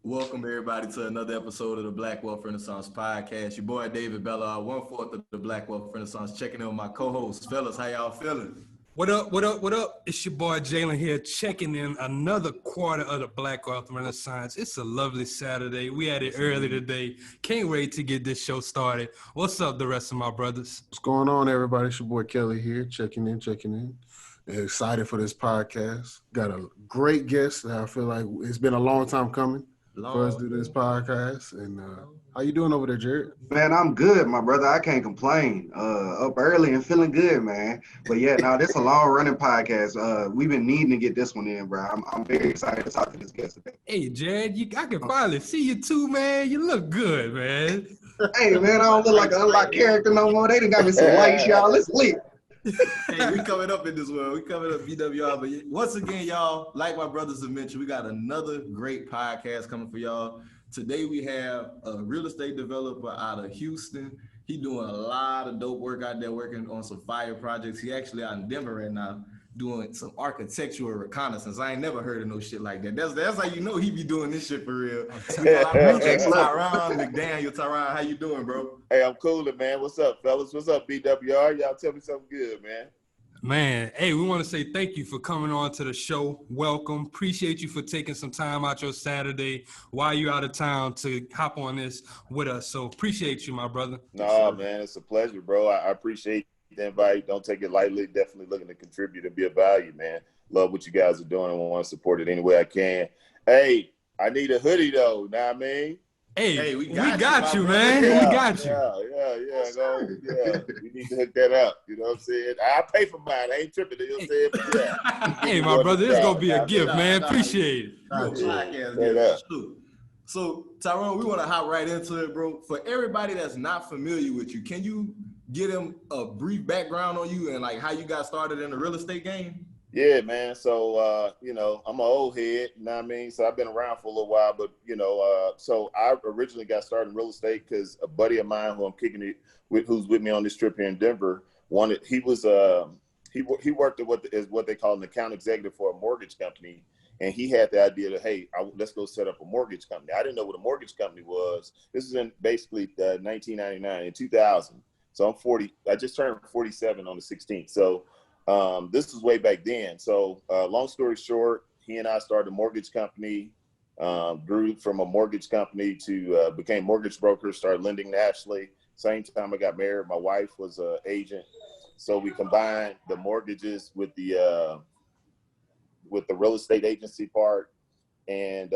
Welcome everybody to another episode of the Black Wealth Renaissance Podcast. Your boy David Bella, 1/4 of the Black Wealth Renaissance, checking in with my co-hosts. Fellas, how y'all feeling? What up, what up, what up? It's your boy Jalen here, checking in another quarter of the Black Wealth Renaissance. It's a lovely Saturday. We had it early today. Can't wait to get this show started. What's up, the rest of my brothers? What's going on, everybody? It's your boy Kelly here, checking in. Excited for this podcast. Got a great guest that I feel like it's been a long time coming for us to do this podcast. And how you doing over there, Jared? Man, I'm good, my brother. I can't complain. Up early and feeling good, man. But yeah, now this is a long-running podcast. We've been needing to get this one in, bro. I'm very excited to talk to this guest today. Hey, Jared, I can finally see you too, man. You look good, man. Hey, man, I don't look like an unlocked character no more. They done got me some lights, y'all. It's lit. Hey, we coming up in this world. We coming up BWR. But once again, y'all, like my brothers have mentioned, we got another great podcast coming for y'all. Today we have a real estate developer out of Houston. He doing a lot of dope work out there, working on some fire projects. He actually out in Denver right now doing some architectural reconnaissance. I ain't never heard of no shit like that. That's how you know he be doing this shit for real. Tyron McDaniel. Tyron, how you doing, bro? Hey, I'm coolin', man. What's up, fellas? What's up, BWR? Y'all tell me something good, man. Man, hey, we want to say thank you for coming on to the show. Welcome. Appreciate you for taking some time out your Saturday while you're out of town to hop on this with us. So appreciate you, my brother. No, man, it's a pleasure, bro. I appreciate the invite. Don't take it lightly. Definitely looking to contribute and be of value, man. Love what you guys are doing and want to support it any way I can. Hey, I need a hoodie, though. Know what I mean? Hey, we got you, man. We got you. Yeah. We need to hook that up. You know what I'm saying? I'll pay for mine. I ain't tripping. You know what I'm saying? But yeah. Hey, my brother, it's going to be a gift, man. Appreciate it. So, Tyrone, we want to hop right into it, bro. For everybody that's not familiar with you, can you give them a brief background on you and like how you got started in the real estate game? Yeah, man. So, I'm an old head, you know what I mean? So I've been around for a little while, but, so I originally got started in real estate because a buddy of mine who I'm kicking it with, who's with me on this trip here in Denver, he worked at what they call an account executive for a mortgage company. And he had the idea that, hey, let's go set up a mortgage company. I didn't know what a mortgage company was. This is in basically 1999 and 2000. So I'm 40. I just turned 47 on the 16th. So this was way back then. So long story short, he and I started a mortgage company, grew from a mortgage company to became mortgage brokers, started lending nationally. Same time I got married, my wife was an agent. So we combined the mortgages with the real estate agency part. And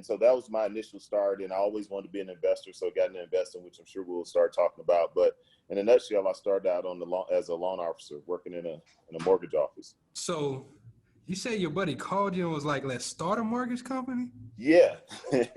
so that was my initial start. And I always wanted to be an investor. So I got into investing, which I'm sure we'll start talking about. But in a nutshell, I started out as a loan officer working in a mortgage office. So you say your buddy called you and was like, let's start a mortgage company? Yeah. Okay.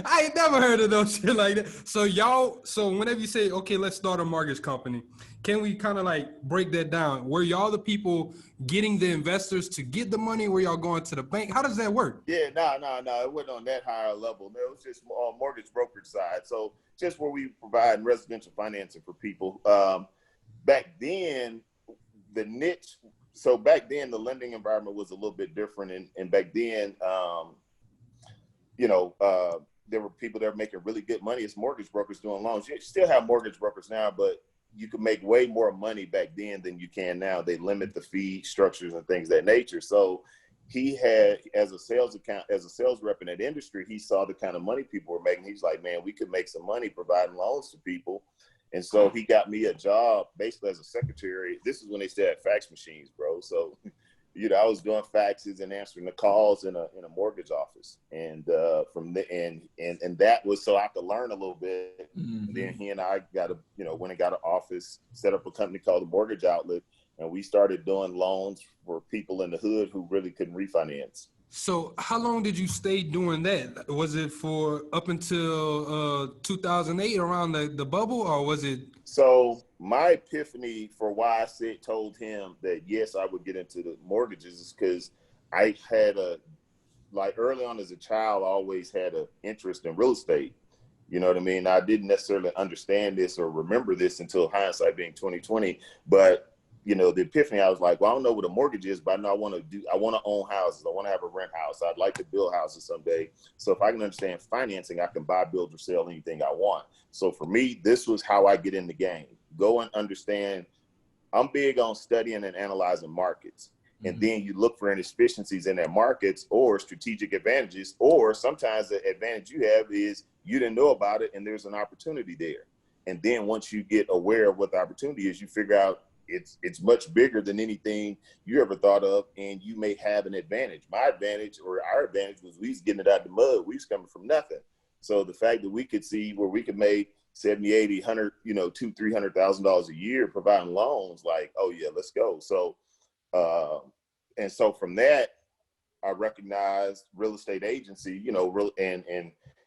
I ain't never heard of no shit like that. So whenever you say, okay, let's start a mortgage company, can we kind of like break that down? Were y'all the people getting the investors to get the money? Were y'all going to the bank? How does that work? Yeah, no. It wasn't on that higher level. No, it was just on mortgage brokerage side. So just where we provide residential financing for people. Back then, the niche. So back then, the lending environment was a little bit different. And back then, there were people that were making really good money as mortgage brokers doing loans. You still have mortgage brokers now, but you could make way more money back then than you can now. They limit the fee structures and things of that nature. So he had, as a sales rep in that industry, he saw the kind of money people were making. He's like, man, we could make some money providing loans to people. And so he got me a job basically as a secretary. This is when they still had fax machines, bro. So, I was doing faxes and answering the calls in a mortgage office. And and that was so I could learn a little bit. Mm-hmm. And then he and I went and got an office, set up a company called the Mortgage Outlet. And we started doing loans for people in the hood who really couldn't refinance. So how long did you stay doing that? Was it for up until 2008 around the bubble, or was it? So my epiphany for why I told him that, yes, I would get into the mortgages is because I had early on as a child, I always had an interest in real estate. You know what I mean? I didn't necessarily understand this or remember this until hindsight being 2020, but the epiphany, I was like, well, I don't know what a mortgage is, but I know I want to own houses. I want to have a rent house. I'd like to build houses someday. So if I can understand financing, I can buy, build, or sell anything I want. So for me, this was how I get in the game. Go and understand. I'm big on studying and analyzing markets. And then you look for inefficiencies in their markets or strategic advantages, or sometimes the advantage you have is you didn't know about it and there's an opportunity there. And then once you get aware of what the opportunity is, you figure out it's much bigger than anything you ever thought of, and you may have an advantage. My advantage, or our advantage, was we was getting it out of the mud. We was coming from nothing. So the fact that we could see where we could make 70, 80, 100, $200,000-$300,000 a year providing loans, like, oh yeah, let's go. So, and so from that, I recognized real estate agency,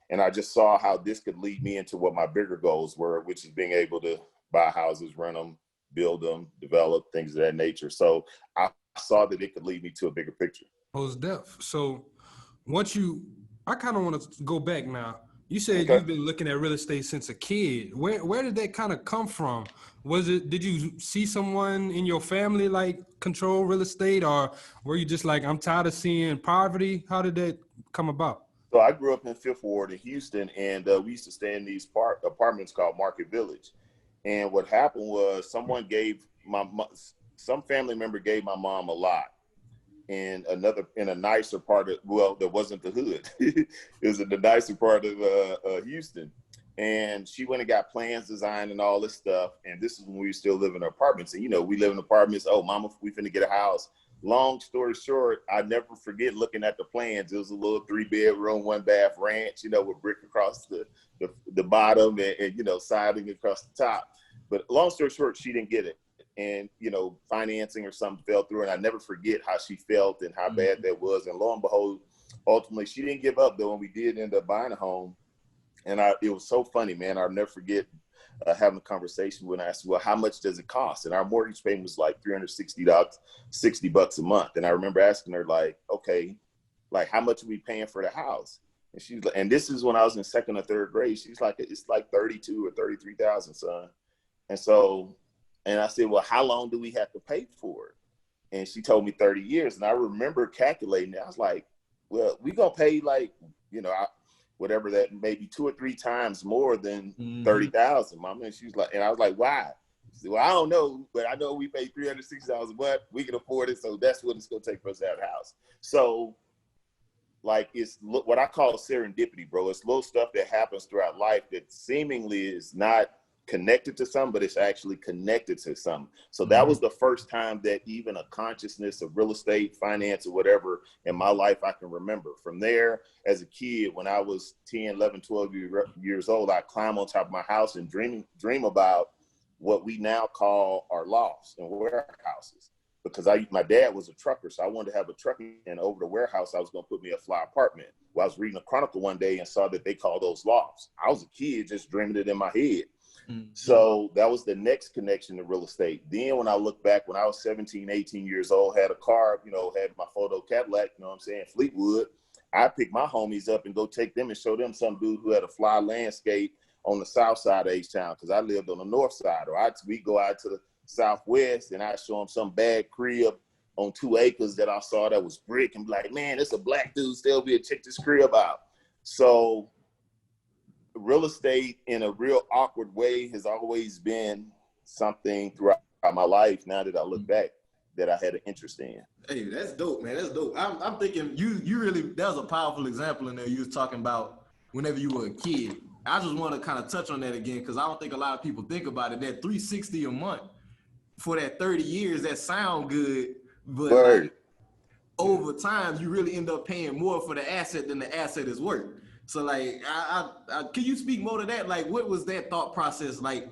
and I just saw how this could lead me into what my bigger goals were, which is being able to buy houses, rent them, build them, develop, things of that nature. So I saw that it could lead me to a bigger picture. Most def. So I kind of want to go back now. You said Okay. You've been looking at real estate since a kid. Where did that kind of come from? Did you see someone in your family like control real estate, or were you just like, I'm tired of seeing poverty? How did that come about? So I grew up in Fifth Ward in Houston, and we used to stay in these apartments called Market Village. And what happened was some family member gave my mom a lot in a nicer part of, well, that wasn't the hood. It was in the nicer part of Houston. And she went and got plans designed and all this stuff. And this is when we still live in apartments. And, we live in apartments. Oh, mama, we finna get a house. Long story short, I never forget looking at the plans. It was a little 3-bedroom, 1-bath ranch, with brick across the bottom and siding across the top. But long story short, she didn't get it. And, financing or something fell through. And I never forget how she felt and how bad that was. And lo and behold, ultimately, she didn't give up, though, and we did end up buying a home. And it was so funny, man. I'll never forget having a conversation when I asked, well, how much does it cost? And our mortgage payment was like $60 a month. And I remember asking her, like, okay, like, how much are we paying for the house? And she's like, and this is when I was in 2nd or 3rd grade. She's like, it's like 32 or 33,000, son. And I said, well, how long do we have to pay for it? And she told me 30 years. And I remember calculating it. I was like, well, we gonna pay like, whatever that, maybe 2 or 3 times more than 30,000, mama. And she was like, and I was like, why? She said, well, I don't know, but I know we pay $360 a month. We can afford it. So that's what it's going to take for us to have a house. So like, it's what I call serendipity, bro. It's little stuff that happens throughout life that seemingly is not connected to something, but it's actually connected to something. So that was the first time that even a consciousness of real estate, finance, or whatever in my life I can remember. From there, as a kid, when I was 10, 11, 12 years old, I climb on top of my house and dream about what we now call our lofts and warehouses. Because my dad was a trucker, so I wanted to have a truck, and over the warehouse, I was going to put me a fly apartment. Well, I was reading a Chronicle one day and saw that they call those lofts. I was a kid just dreaming it in my head. So that was the next connection to real estate. Then when I look back, when I was 17, 18 years old, had a car, had my photo Cadillac, Fleetwood, I pick my homies up and go take them and show them some dude who had a fly landscape on the south side of H-Town, because I lived on the north side. Or we go out to the southwest and I show them some bad crib on 2 acres that I saw that was brick, and be like, man, it's a black dude still be a check this crib out. So real estate in a real awkward way has always been something throughout my life, now that I look back, that I had an interest in. Hey, that's dope, man. That's dope. I'm thinking you really, that was a powerful example in there. You was talking about whenever you were a kid. I just want to kind of touch on that again, because I don't think a lot of people think about it. That $360 a month for that 30 years, that sound good, but like, over time, you really end up paying more for the asset than the asset is worth. So like, can you speak more to that? Like, what was that thought process like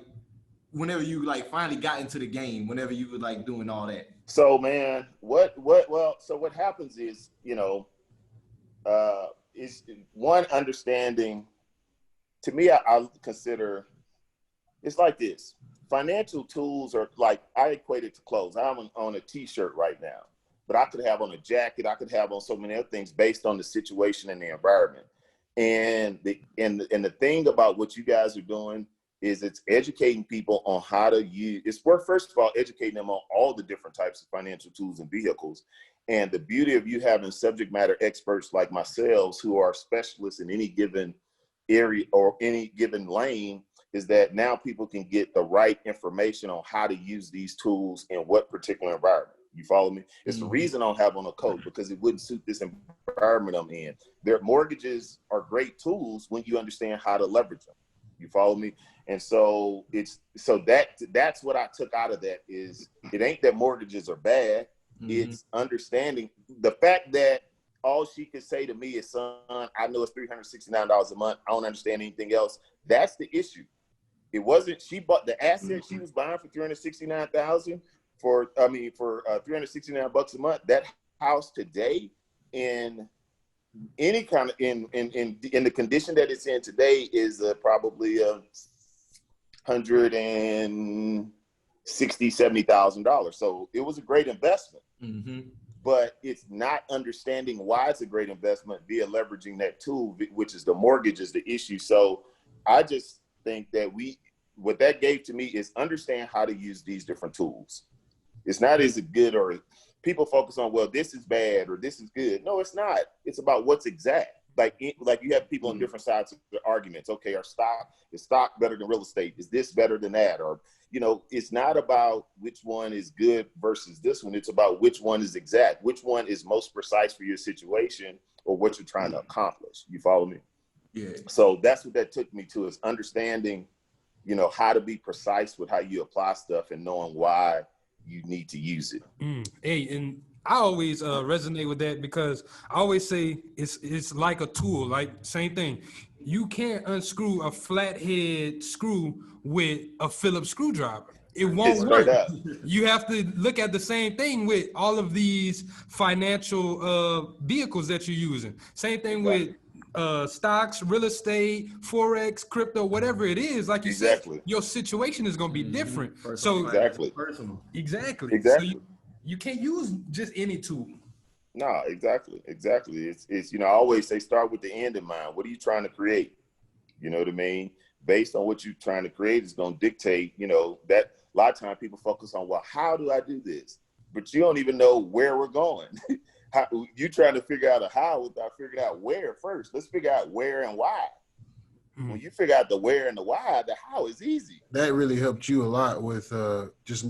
whenever you like finally got into the game, whenever you were like doing all that? So man, so what happens is, is one understanding, to me, I consider, it's like this. Financial tools are like, I equate it to clothes. I'm on a t-shirt right now, but I could have on a jacket. I could have on so many other things based on the situation and the environment. And the thing about what you guys are doing is it's educating people on how to use, it's worth, first of all, educating them on all the different types of financial tools and vehicles. And the beauty of you having subject matter experts like myself who are specialists in any given area or any given lane is that now people can get the right information on how to use these tools in what particular environment. You follow me? It's the reason I don't have on a coat, because it wouldn't suit this environment I'm in. Their mortgages are great tools when you understand how to leverage them. You follow me? And so that's what I took out of that is it ain't that mortgages are bad. It's understanding the fact that all she could say to me is, son, I know it's $369 a month. I don't understand anything else. That's the issue. It wasn't, she bought the asset she was buying for $369,000 for $369 a month. That house today in any kind of in the condition that it's in today is probably $160,000-$70,000. So it was a great investment. But it's not understanding why it's a great investment via leveraging that tool, which is the mortgage is the issue. So I just think that what that gave to me is understand how to use these different tools. It's not is it good or people focus on, well, this is bad or this is good. No, it's not. It's about what's exact. Like you have people on different sides of the arguments. Okay, is stock better than real estate? Is this better than that? Or, it's not about which one is good versus this one. It's about which one is exact, which one is most precise for your situation or what you're trying to accomplish. You follow me? Yeah. So that's what that took me to, is understanding, how to be precise with how you apply stuff and knowing why you need to use it. Hey, and I always resonate with that because I always say it's like a tool, like same thing. You can't unscrew a flathead screw with a Phillips screwdriver. It won't work. You have to look at the same thing with all of these financial vehicles that you're using. Same thing with stocks, real estate, Forex, crypto, whatever it is. Like you said, your situation is going to be different. Exactly. So you can't use just any tool. No, exactly. It's I always say start with the end in mind. What are you trying to create? You know what I mean? Based on what you're trying to create is going to dictate, that a lot of times people focus on, well, how do I do this? But you don't even know where we're going. You're trying to figure out a how without figuring out where first. Let's figure out where and why. When you figure out the where and the why, the how is easy. That really helped you a lot with just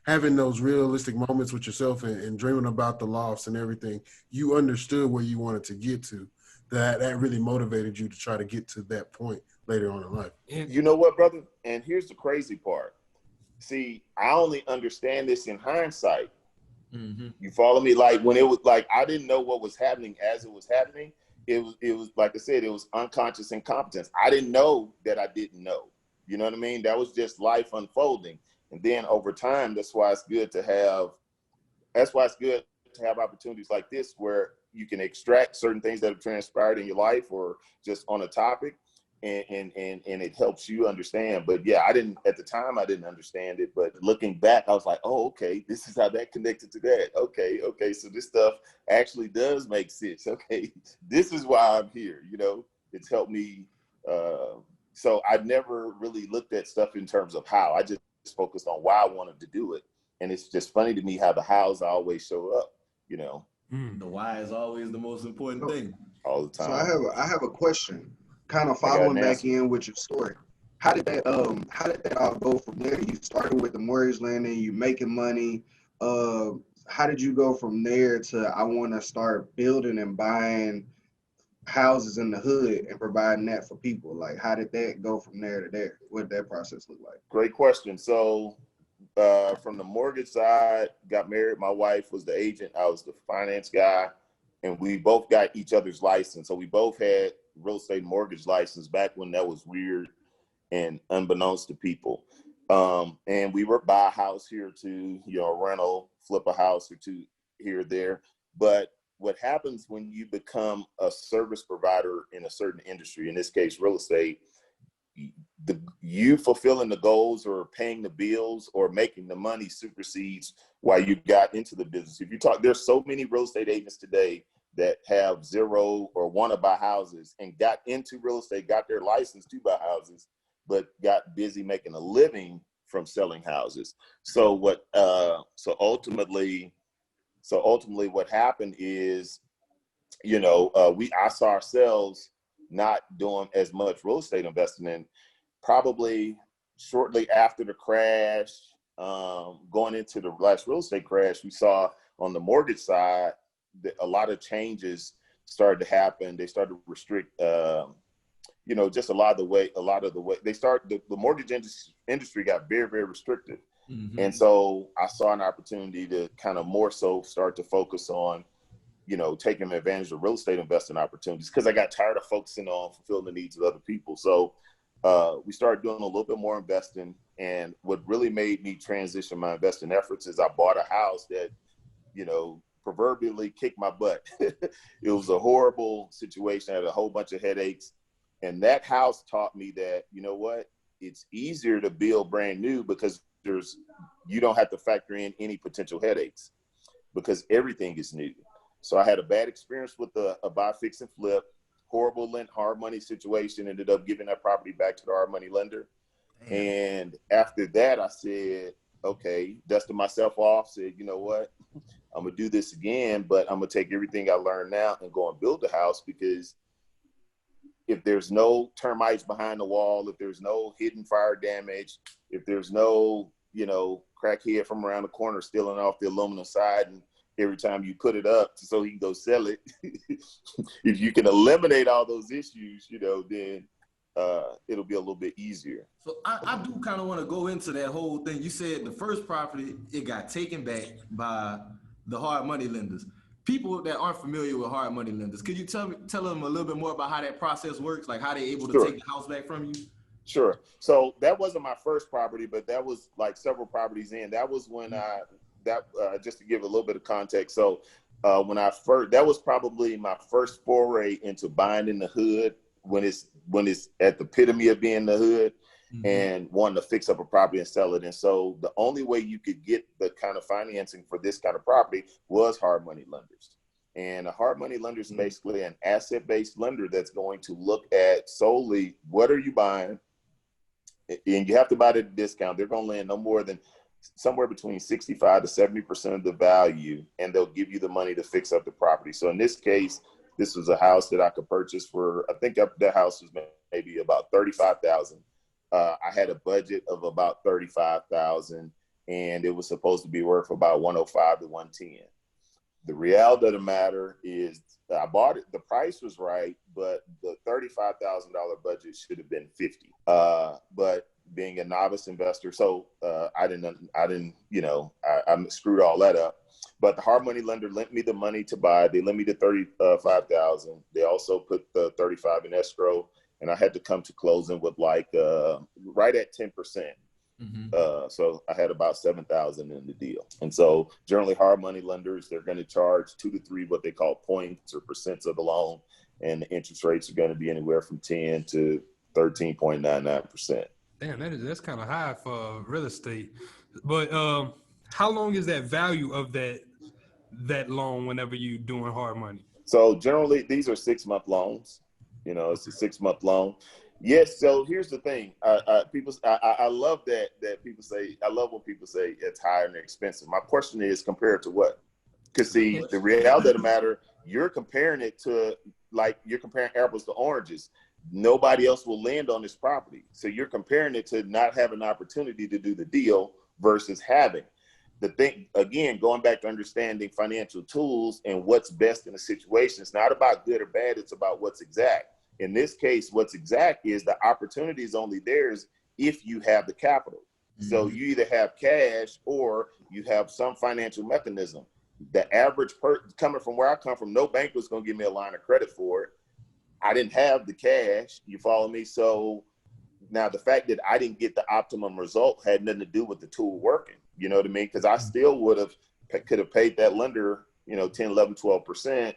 having those realistic moments with yourself and dreaming about the lofts and everything. You understood where you wanted to get to. That really motivated you to try to get to that point later on in life. You know what, brother? And here's the crazy part. See, I only understand this in hindsight. You follow me? Like when it was like I didn't know what was happening as it was happening. It was like I said, it was unconscious incompetence. I didn't know that I didn't know. You know what I mean? That was just life unfolding. And then over time, that's why it's good to have opportunities like this where you can extract certain things that have transpired in your life or just on a topic and it helps you understand. But yeah, at the time I didn't understand it, but looking back, I was like, oh, okay, this is how that connected to that. Okay. So this stuff actually does make sense. Okay. This is why I'm here. It's helped me. So I never really looked at stuff in terms of how. I just focused on why I wanted to do it. And it's just funny to me how the hows always show up, The why is always the most important thing. All the time. So I have a question, kind of following back in with your story. How did that all go from there? You started with the mortgage lending, you making money. How did you go from there to I want to start building and buying houses in the hood and providing that for people? Like, how did that go from there to there? What did that process look like? Great question. So from the mortgage side, got married. My wife was the agent. I was the finance guy. And we both got each other's license. So we both had real estate mortgage license back when that was weird and unbeknownst to people. And we would buy a house here or two, rental, flip a house or two here or there. But what happens when you become a service provider in a certain industry, in this case, real estate, you fulfilling the goals or paying the bills or making the money supersedes why you got into the business. If you talk, there's so many real estate agents today that have zero or want to buy houses and got into real estate, got their license to buy houses, but got busy making a living from selling houses. So ultimately what happened is, I saw ourselves not doing as much real estate investing. And probably shortly after the crash, going into the last real estate crash, we saw on the mortgage side that a lot of changes started to happen. They started to restrict, just a lot of the way the mortgage industry got very, very restrictive. Mm-hmm. And so I saw an opportunity to kind of more so start to focus on, taking advantage of real estate investing opportunities, because I got tired of focusing on fulfilling the needs of other people. So we started doing a little bit more investing. And what really made me transition my investing efforts is I bought a house that, proverbially kicked my butt. It was a horrible situation. I had a whole bunch of headaches. And that house taught me that, it's easier to build brand new because you don't have to factor in any potential headaches because everything is new. So I had a bad experience with a buy, fix, and flip, horrible hard money situation, ended up giving that property back to the hard money lender. Damn. And after that, I said, okay, dusted myself off, said, you know what, I'm going to do this again, but I'm going to take everything I learned now and go and build the house, because if there's no termites behind the wall, if there's no hidden fire damage, if there's no, crackhead from around the corner stealing off the aluminum siding every time you put it up so he can go sell it, if you can eliminate all those issues, then it'll be a little bit easier. So I do kind of want to go into that whole thing. You said the first property, it got taken back by the hard money lenders. People that aren't familiar with hard money lenders, could you tell them a little bit more about how that process works? Like how they're able to take the house back from you? Sure. So that wasn't my first property, but that was like several properties in. That was when just to give a little bit of context. So that was probably my first foray into buying in the hood, when it's at the epitome of being the hood, mm-hmm. and wanting to fix up a property and sell it. And so the only way you could get the kind of financing for this kind of property was hard money lenders. And a hard money lender is basically an asset-based lender that's going to look at solely what are you buying, and you have to buy it at a discount. They're going to lend no more than somewhere between 65 to 70% of the value, and they'll give you the money to fix up the property. So in this case, this was a house that I could purchase for, I think that house was maybe about $35,000. I had a budget of about $35,000, and it was supposed to be worth about $105 to $110. The reality of the matter is I bought it, the price was right, but the $35,000 budget should have been $50,000. But being a novice investor, so I screwed all that up. But the hard money lender lent me the money to buy. They lent me the $35,000. They also put the $35,000 in escrow, and I had to come to closing with right at 10%. Mm-hmm. So I had about $7,000 in the deal. And so generally hard money lenders, they're going to charge 2 to 3 what they call points or percents of the loan, and the interest rates are going to be anywhere from 10 to 13.99%. Damn, that's kind of high for real estate. But how long is that value of that loan whenever you're doing hard money? So generally these are 6-month loans. It's a 6-month loan. Yes. So here's the thing. I love that people say, I love when people say it's higher and expensive. My question is, compared to what? Because see, the reality of the matter, you're comparing it to, like, you're comparing apples to oranges. Nobody else will land on this property. So you're comparing it to not having an opportunity to do the deal versus having. The thing, again, going back to understanding financial tools and what's best in a situation, it's not about good or bad, it's about what's exact. In this case, what's exact is the opportunity is only theirs if you have the capital. Mm-hmm. So you either have cash or you have some financial mechanism. The average coming from where I come from, no bank was going to give me a line of credit for it. I didn't have the cash. You follow me? So now the fact that I didn't get the optimum result had nothing to do with the tool working. You know what I mean? Because I still could have paid that lender, 10, 11, 12%.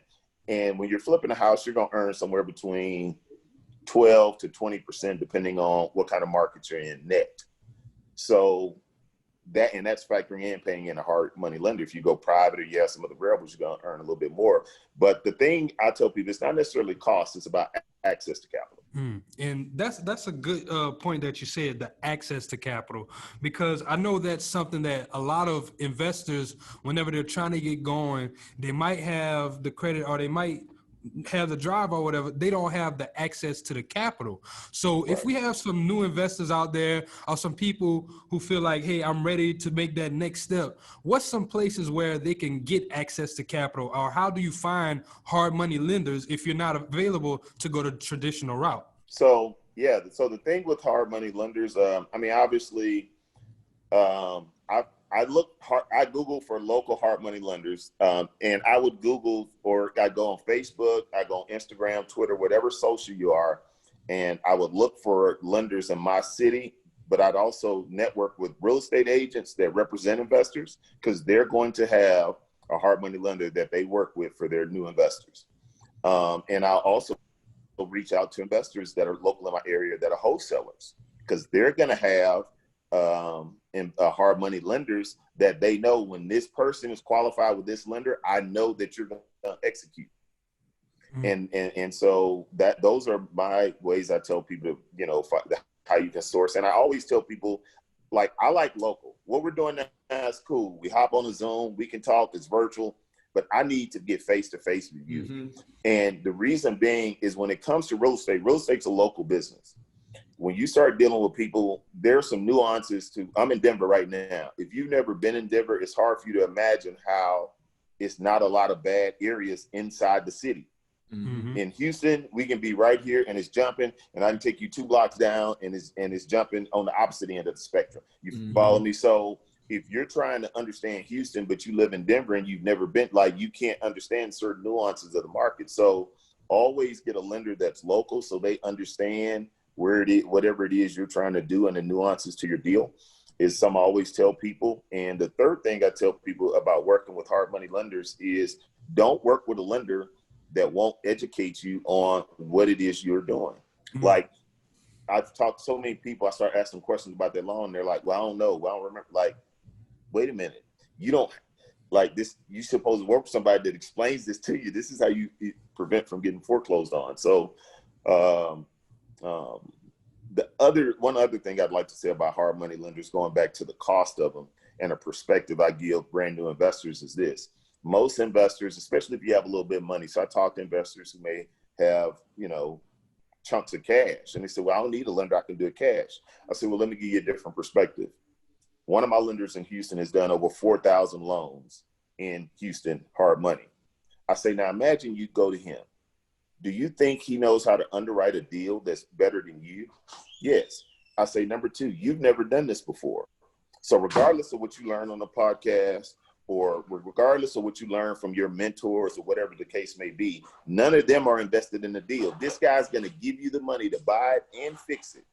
And when you're flipping a house, you're going to earn somewhere between 12 to 20%, depending on what kind of market you're in net. So that's factoring in paying in a hard money lender. If you go private or you have some other variables, you're going to earn a little bit more. But the thing I tell people, it's not necessarily cost. It's about access to capital. And that's a good point that you said, the access to capital, because I know that's something that a lot of investors, whenever they're trying to get going, they might have the credit or they might have the drive or whatever, they don't have the access to the capital. So if we have some new investors out there or some people who feel like, hey, I'm ready to make that next step, what's some places where they can get access to capital, or how do you find hard money lenders if you're not available to go the traditional route? So so the thing with hard money lenders, I mean, obviously, I Google for local hard money lenders, and I would Google, or I go on Facebook, I go on Instagram, Twitter, whatever social you are, and I would look for lenders in my city, but I'd also network with real estate agents that represent investors, because they're going to have a hard money lender that they work with for their new investors. And I'll also reach out to investors that are local in my area that are wholesalers, because they're going to have hard money lenders that they know, when this person is qualified with this lender, I know that you're going to execute. And so those are my ways I tell people, how you can source. And I always tell people, like, I like local. What we're doing now is cool. We hop on a Zoom, we can talk, it's virtual, but I need to get face-to-face with you. And the reason being is, when it comes to real estate's a local business. When you start dealing with people, there's some nuances to, I'm in Denver right now. If you've never been in Denver, it's hard for you to imagine how it's not a lot of bad areas inside the city. In Houston, we can be right here and it's jumping, and I can take you 2 blocks down and it's jumping on the opposite end of the spectrum. You follow me? So if you're trying to understand Houston, but you live in Denver and you've never been, like, you can't understand certain nuances of the market. So always get a lender that's local, so they understand where it is, whatever it is you're trying to do, and the nuances to your deal is something I always tell people. And the third thing I tell people about working with hard money lenders is, don't work with a lender that won't educate you on what it is you're doing. Like, I've talked to so many people, I start asking questions about their loan. They're like, well, I don't know. Well, I don't remember. Like, wait a minute. You don't, like this, you're supposed to work with somebody that explains this to you. This is how you prevent from getting foreclosed on. So, one other thing I'd like to say about hard money lenders, going back to the cost of them and a perspective I give brand new investors, is this. Most investors, especially if you have a little bit of money, so I talk to investors who may have, chunks of cash, and they say, well, I don't need a lender, I can do it cash. I said, well, let me give you a different perspective. One of my lenders in Houston has done over 4,000 loans in Houston, hard money. I say, now imagine you go to him. Do you think he knows how to underwrite a deal that's better than you? Yes. I say, number 2, you've never done this before. So regardless of what you learn on the podcast, or regardless of what you learn from your mentors or whatever the case may be, none of them are invested in the deal. This guy's going to give you the money to buy it and fix it.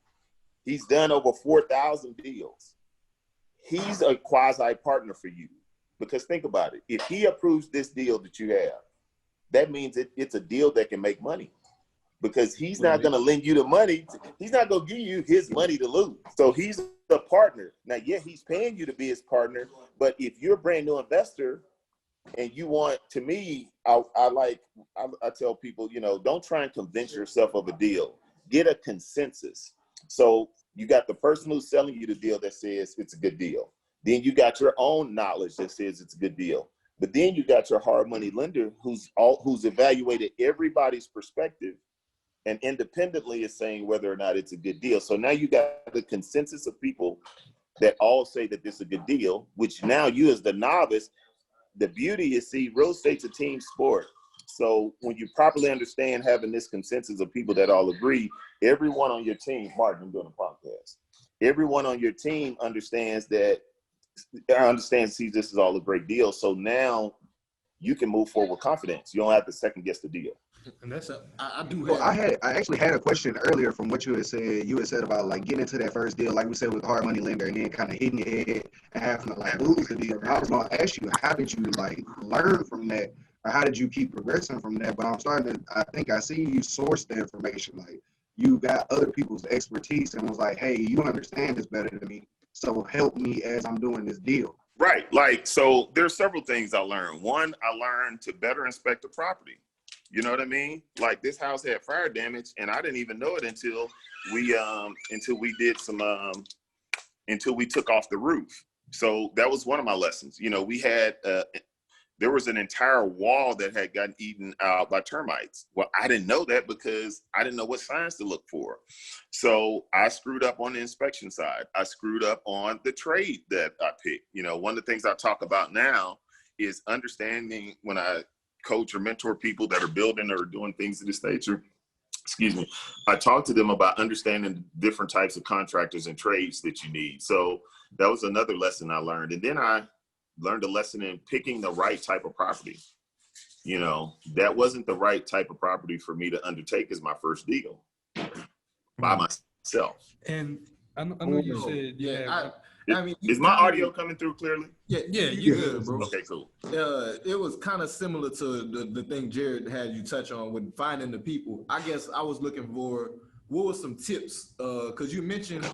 He's done over 4,000 deals. He's a quasi partner for you, because think about it. If he approves this deal that you have, that means it's a deal that can make money, because he's not going to lend you the money. He's not going to give you his money to lose. So he's a partner. Now, yeah, he's paying you to be his partner, but if you're a brand new investor and you want, to me, I tell people, don't try and convince yourself of a deal. Get a consensus. So you got the person who's selling you the deal that says it's a good deal. Then you got your own knowledge that says it's a good deal. But then you got your hard money lender who's evaluated everybody's perspective and independently is saying whether or not it's a good deal. So now you got the consensus of people that all say that this is a good deal, which now you as the novice, the beauty is, see, real estate's a team sport. So when you properly understand having this consensus of people that all agree, everyone on your team, Martin, I'm doing a podcast, everyone on your team understands, sees this is all a great deal. So now you can move forward with confidence. You don't have to second guess the deal. And that's I do Well, have. I actually had a question earlier from what you had said. You had said about, like, getting into that first deal, like we said, with hard money lender, and then kind of hitting your head and having to, like, lose the deal. And I was going to ask you, how did you, like, learn from that, or how did you keep progressing from that? But I think I see you source the information. Like, you got other people's expertise and was like, hey, you understand this better than me, so help me as I'm doing this deal. Right. Like, so there's several things I learned. One, I learned to better inspect the property. You know what I mean? Like this house had fire damage, and I didn't even know it until we did some until we took off the roof. So that was one of my lessons. You know, we had there was an entire wall that had gotten eaten out by termites. Well, I didn't know that because I didn't know what signs to look for. So I screwed up on the inspection side. I screwed up on the trade that I picked. You know, one of the things I talk about now is understanding when I coach or mentor people that are building or doing things of this nature. Excuse me. I talk to them about understanding different types of contractors and trades that you need. So that was another lesson I learned. And then I learned a lesson in picking the right type of property. You know, that wasn't the right type of property for me to undertake as my first deal by myself. And I know you said, yeah. I mean, is my audio coming through clearly? Yeah, you good, bro. Okay, cool. It was kind of similar to the thing Jared had you touch on with finding the people. I guess I was looking for what were some tips, because you mentioned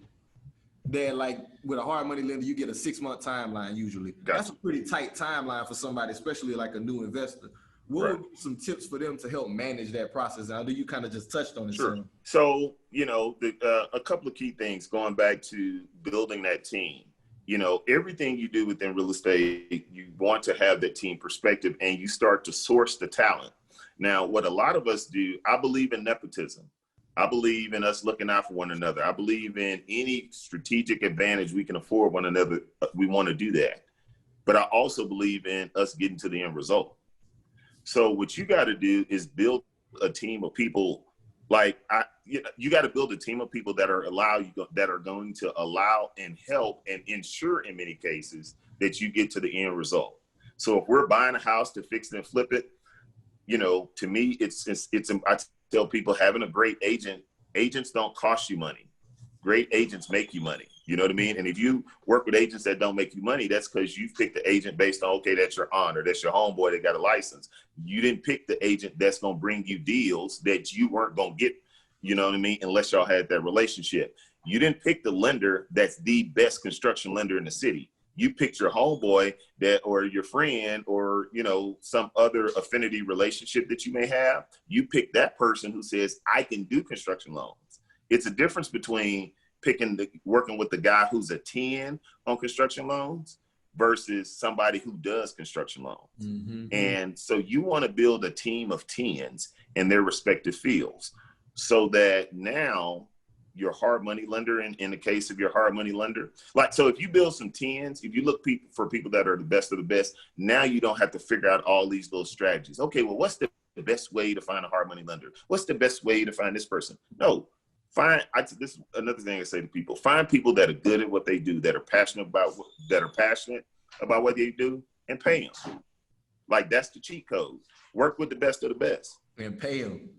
that like with a hard money lender, you get a 6-month timeline usually. Gotcha. That's a pretty tight timeline for somebody, especially like a new investor. What would be some tips for them to help manage that process? I know you kind of just touched on it. Sure. So, you know, a couple of key things going back to building that team. You know, everything you do within real estate, you want to have that team perspective and you start to source the talent. Now, what a lot of us do, I believe in nepotism. I believe in us looking out for one another. I believe in any strategic advantage we can afford one another. We want to do that. But I also believe in us getting to the end result. So what you got to do is build a team of people. Like you got to build a team of people that are going to allow and help and ensure in many cases that you get to the end result. So if we're buying a house to fix it and flip it, you know, to me, it's I tell people having a great agents don't cost you money. Great agents make you money. You know what I mean? And if you work with agents that don't make you money, that's because you picked the agent based on, okay, that's your aunt or that's your homeboy that got a license. You didn't pick the agent that's going to bring you deals that you weren't going to get, you know what I mean, unless y'all had that relationship. You didn't pick the lender that's the best construction lender in the city. You picked your homeboy or your friend or, you know, some other affinity relationship that you may have. You pick that person who says, I can do construction loans. It's a difference between working with the guy who's a 10 on construction loans versus somebody who does construction loans. Mm-hmm. And so you want to build a team of 10s in their respective fields so that now your hard money lender, in the case of your hard money lender, like, so if you build some 10s, if you look for people that are the best of the best, now you don't have to figure out all these little strategies. Okay, well, what's the best way to find a hard money lender? What's the best way to find this person? No. This is another thing I say to people: find people that are good at what they do, that are passionate about what they do, and pay them. Like that's the cheat code. Work with the best of the best, and pay them.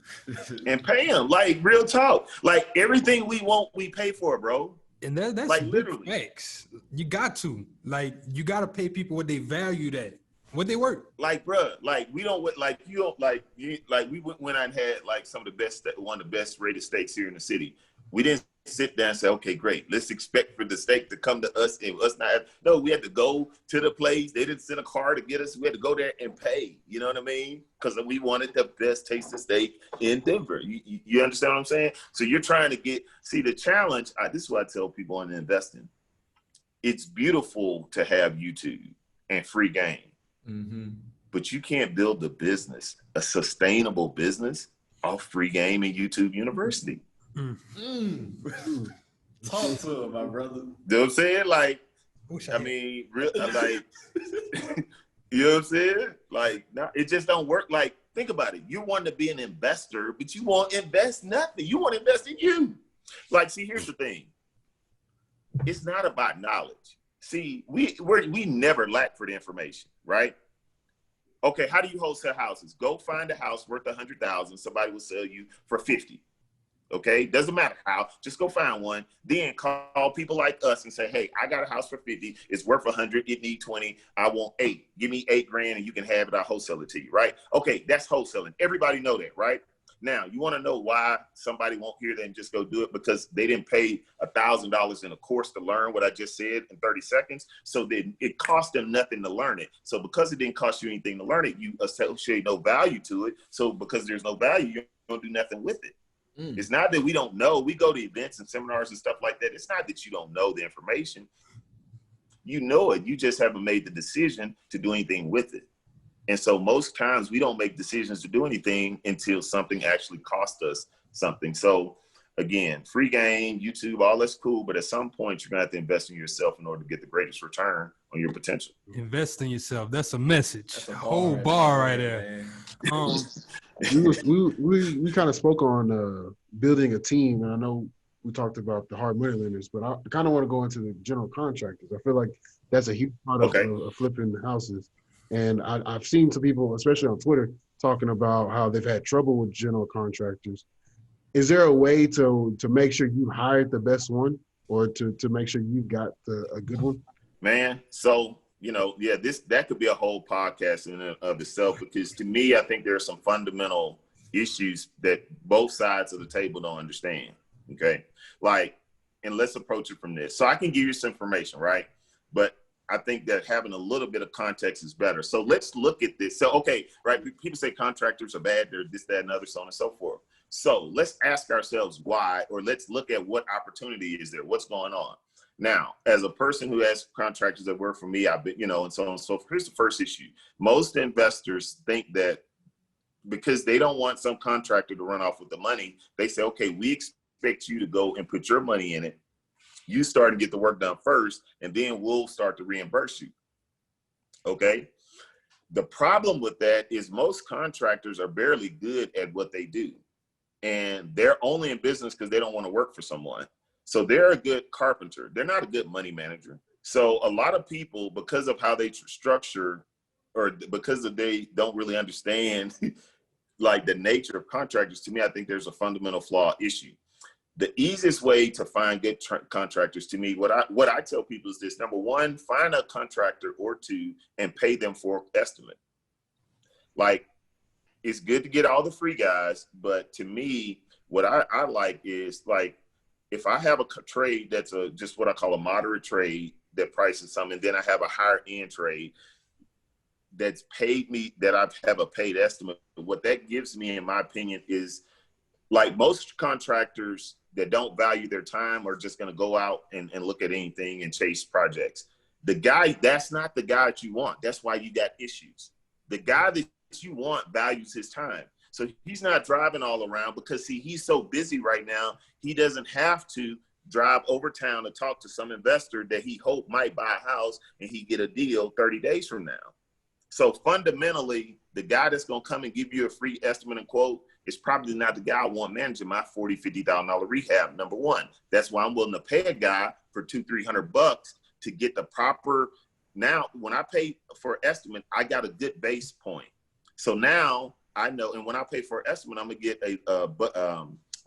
And pay them. Like real talk. Like everything we want, we pay for, bro. And that's like literally facts. You got to pay people what they value, that what they work. Like, bruh, like we don't like you don't like you like we went out and had like one of the best rated steaks here in the city. We didn't sit down and say, okay, great, let's expect for the steak to come to us and us not. No, we had to go to the place. They didn't send a car to get us. We had to go there and pay. You know what I mean? Because we wanted the best tasting steak in Denver. You understand what I'm saying? So you're trying to see the challenge. This is what I tell people in investing. It's beautiful to have YouTube and free game. Mm-hmm. But you can't build a sustainable business off free game and YouTube University. Talk to him, my brother. You know what I'm saying? Like, I mean, like, you know what I'm saying? Like, no, it just don't work. Like, think about it. You want to be an investor, but you won't invest nothing. You want to invest in you. Like, see, here's the thing. It's not about knowledge. See, we never lack for the information, right? Okay, how do you wholesale houses? Go find a house worth $100,000. Somebody will sell you for $50,000. Okay, doesn't matter how. Just go find one. Then call people like us and say, "Hey, I got a house for $50,000. It's worth $100,000. It need $20,000. I want $8,000. Give me $8,000 and you can have it. I'll wholesale it to you." Right? Okay, that's wholesaling. Everybody know that, right? Now, you want to know why somebody won't hear that and just go do it? Because they didn't pay $1,000 in a course to learn what I just said in 30 seconds. So then it cost them nothing to learn it. So because it didn't cost you anything to learn it, you associate no value to it. So because there's no value, you don't do nothing with it. It's not that we don't know. We go to events and seminars and stuff like that. It's not that you don't know the information. You know it. You just haven't made the decision to do anything with it. And so most times we don't make decisions to do anything until something actually costs us something. So again, free game, YouTube, all that's cool. But at some point, you're going to have to invest in yourself in order to get the greatest return on your potential. Invest in yourself. That's a message. That's a whole bar right there. We kind of spoke on building a team. And I know we talked about the hard money lenders, but I kind of want to go into the general contractors. I feel like that's a huge part of flipping houses. And I've seen some people, especially on Twitter, talking about how they've had trouble with general contractors. Is there a way to make sure you hired the best one, or to make sure you got a good one? Man, so, that could be a whole podcast in and of itself, because to me, I think there are some fundamental issues that both sides of the table don't understand, okay? And let's approach it from this. So I can give you some information, right? But I think that having a little bit of context is better. So let's look at this. So, okay, right, people say contractors are bad, they're this, that, and other, so on and so forth. So let's ask ourselves why, or let's look at what opportunity is there, what's going on. Now, as a person who has contractors that work for me, I've been, and so on and so forth. Here's the first issue. Most investors think that because they don't want some contractor to run off with the money, they say, okay, we expect you to go and put your money in it. You start and get the work done first, and then we'll start to reimburse you. Okay. The problem with that is most contractors are barely good at what they do. And they're only in business because they don't want to work for someone. So they're a good carpenter. They're not a good money manager. So a lot of people, because of how they structure, or because they don't really understand like the nature of contractors, to me, I think there's a fundamental flaw issue. The easiest way to find good contractors, to me, what I tell people is this: number one, find a contractor or two and pay them for an estimate. Like, it's good to get all the free guys, but to me, what I like is, like, if I have a trade that's just what I call a moderate trade that prices something, and then I have a higher end trade that's paid me, that I have a paid estimate, what that gives me, in my opinion, is, like, most contractors that don't value their time are just going to go out and look at anything and chase projects. That's not the guy that you want. That's why you got issues. The guy that you want values his time. So he's not driving all around because, see, he's so busy right now, he doesn't have to drive over town to talk to some investor that he hope might buy a house and he get a deal 30 days from now. So fundamentally, the guy that's going to come and give you a free estimate and quote is probably not the guy I want managing my $40,000, $50,000 rehab. Number one, that's why I'm willing to pay a guy for $200-$300 to get the proper. Now, when I pay for an estimate, I got a good base point. So now I know, and when I pay for an estimate, I'm gonna get a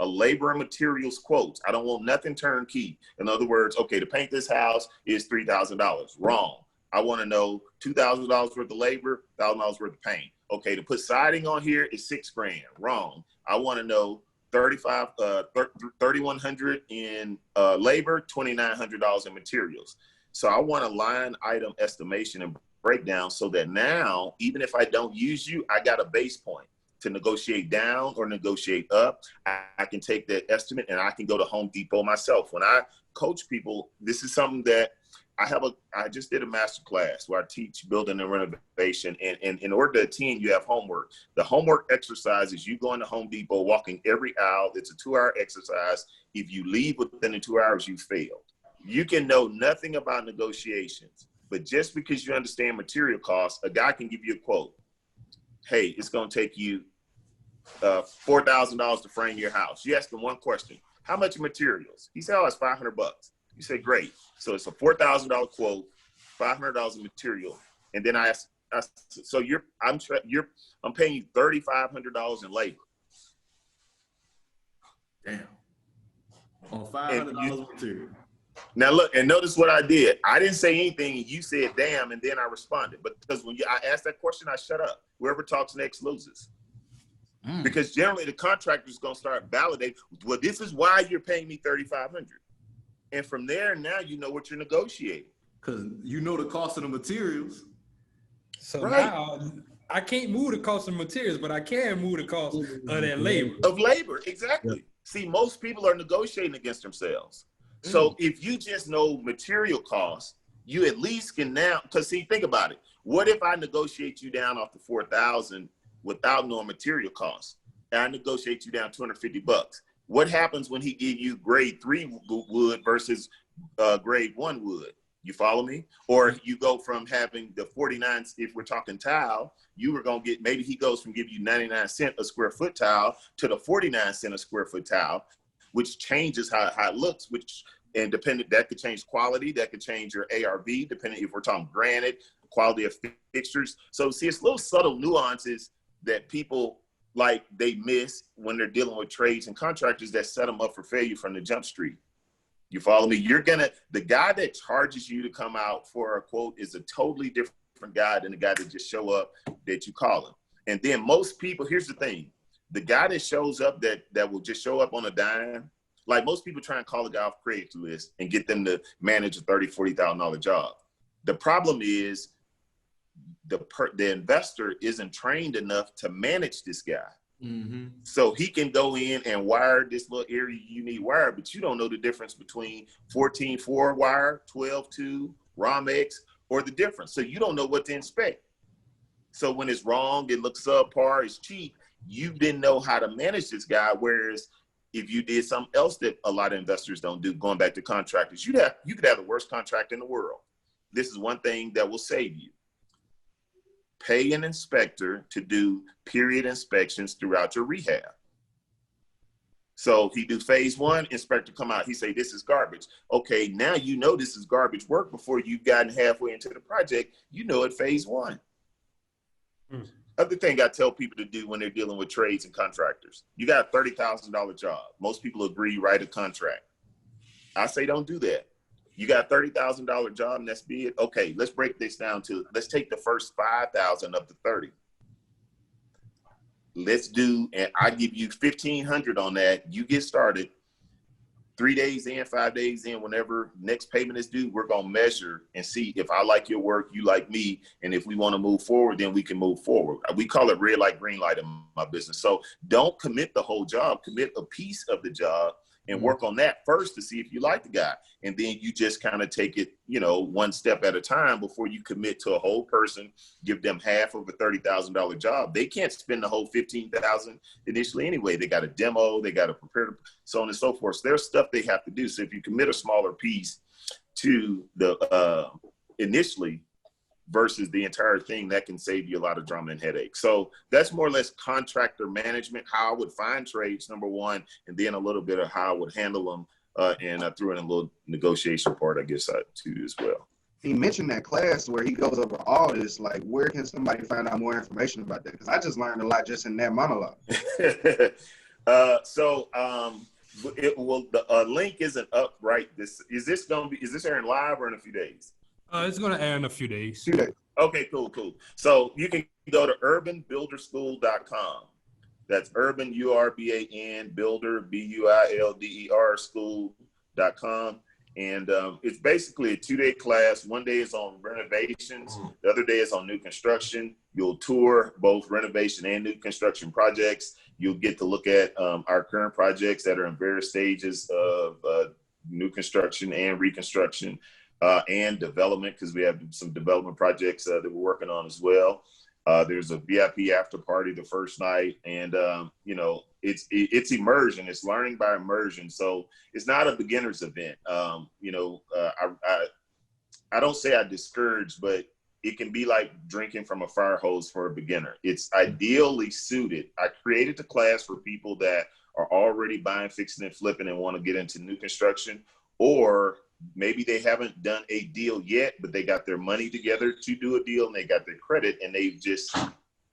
labor and materials quote. I don't want nothing turnkey. In other words, okay, to paint this house is $3,000. Wrong. I want to know $2,000 worth of labor, $1,000 worth of paint. Okay, to put siding on here is $6,000. Wrong. I want to know $3,100 in labor, $2,900 in materials. So I want a line item estimation and breakdown, so that now, even if I don't use you, I got a base point to negotiate down or negotiate up. I can take that estimate and I can go to Home Depot myself. When I coach people, this is something that I just did a master class where I teach building and renovation. And in order to attend, you have homework. The homework exercise is you going to Home Depot, walking every aisle. It's a 2-hour exercise. If you leave within the 2 hours, you failed. You can know nothing about negotiations, but just because you understand material costs, a guy can give you a quote. Hey, it's going to take you $4,000 to frame your house. You ask him one question: how much materials? He said, oh, it's $500. You say, great. So it's a $4,000 quote, $500 in material. And then I ask, so I'm paying you $3,500 in labor. Damn. On $500 material. Now look, and notice what I did. I didn't say anything, and you said damn, and then I responded. But because when I asked that question, I shut up. Whoever talks next loses. Because generally the contractor is going to start validating, well, this is why you're paying me $3,500. And from there, now you know what you're negotiating. Because you know the cost of the materials. So Right. now I can't move the cost of materials, but I can move the cost of that labor. Of labor, exactly. Yep. See, most people are negotiating against themselves. So if you just know material costs, you at least can now, because see, think about it. What if I negotiate you down off the $4,000 without knowing material costs? And I negotiate you down $250. What happens when he give you grade 3 wood versus grade 1 wood? You follow me? Or you go from having the 49, if we're talking tile, you were going to get, maybe he goes from giving you 99 cents a square foot tile to the 49 cents a square foot tile, which changes how it looks, and dependent, that could change quality, that could change your ARV, depending if we're talking granite, quality of fixtures. So see, it's little subtle nuances that people they miss when they're dealing with trades and contractors that set them up for failure from the jump street. You follow me? The guy that charges you to come out for a quote is a totally different guy than the guy that just show up that you call him. And then most people, here's the thing, the guy that shows up that will just show up on a dime, like most people try and call a guy off Craigslist and get them to manage a $30,000, $40,000 job. The problem is the investor isn't trained enough to manage this guy. Mm-hmm. So he can go in and wire this little area you need wire, but you don't know the difference between 14-4 wire, 12-2, Romex, or the difference. So you don't know what to inspect. So when it's wrong, it looks subpar, it's cheap, you didn't know how to manage this guy. Whereas if you did something else that a lot of investors don't do, going back to contractors, you could have the worst contract in the world. This is one thing that will save you. Pay an inspector to do period inspections throughout your rehab. So he do phase 1, inspector come out, he say, this is garbage. Okay, now you know this is garbage work before you've gotten halfway into the project, you know it phase 1. Other thing I tell people to do when they're dealing with trades and contractors, you got a $30,000 job. Most people agree, write a contract. I say don't do that. You got a $30,000 job and that's bid. Okay, let's break this down to, let's take the first 5,000 up to 30. Let's do, and I give you 1,500 on that. You get started. 3 days in, 5 days in, whenever next payment is due, we're gonna measure and see if I like your work, you like me, and if we want to move forward, then we can move forward. We call it red light, green light in my business. So don't commit the whole job, commit a piece of the job and work on that first to see if you like the guy. And then you just kind of take it, one step at a time before you commit to a whole person, give them half of a $30,000 job. They can't spend the whole $15,000 initially anyway. They got a demo, they got to prepare, so on and so forth. So there's stuff they have to do. So if you commit a smaller piece to the initially versus the entire thing, that can save you a lot of drama and headache. So that's more or less contractor management, how I would find trades, number one, and then a little bit of how I would handle them. And I threw in a little negotiation part, I guess, too, as well. He mentioned that class where he goes over all this. Like, where can somebody find out more information about that? Because I just learned a lot just in that monologue. The link isn't up right. Is this airing live or in a few days? It's going to air in a few days. Okay, cool. So you can go to urbanbuilderschool.com. That's urban, URBAN, builder, BUILDER, school.com. And it's basically a 2-day class. 1 day is on renovations. The other day is on new construction. You'll tour both renovation and new construction projects. You'll get to look at our current projects that are in various stages of new construction and reconstruction. And development, because we have some development projects that we're working on as well. There's a VIP after party the first night, and it's immersion. It's learning by immersion, so it's not a beginner's event. I don't say I discourage, but it can be like drinking from a fire hose for a beginner. It's ideally suited. I created the class for people that are already buying, fixing, and flipping and want to get into new construction, or maybe they haven't done a deal yet, but they got their money together to do a deal and they got their credit and they just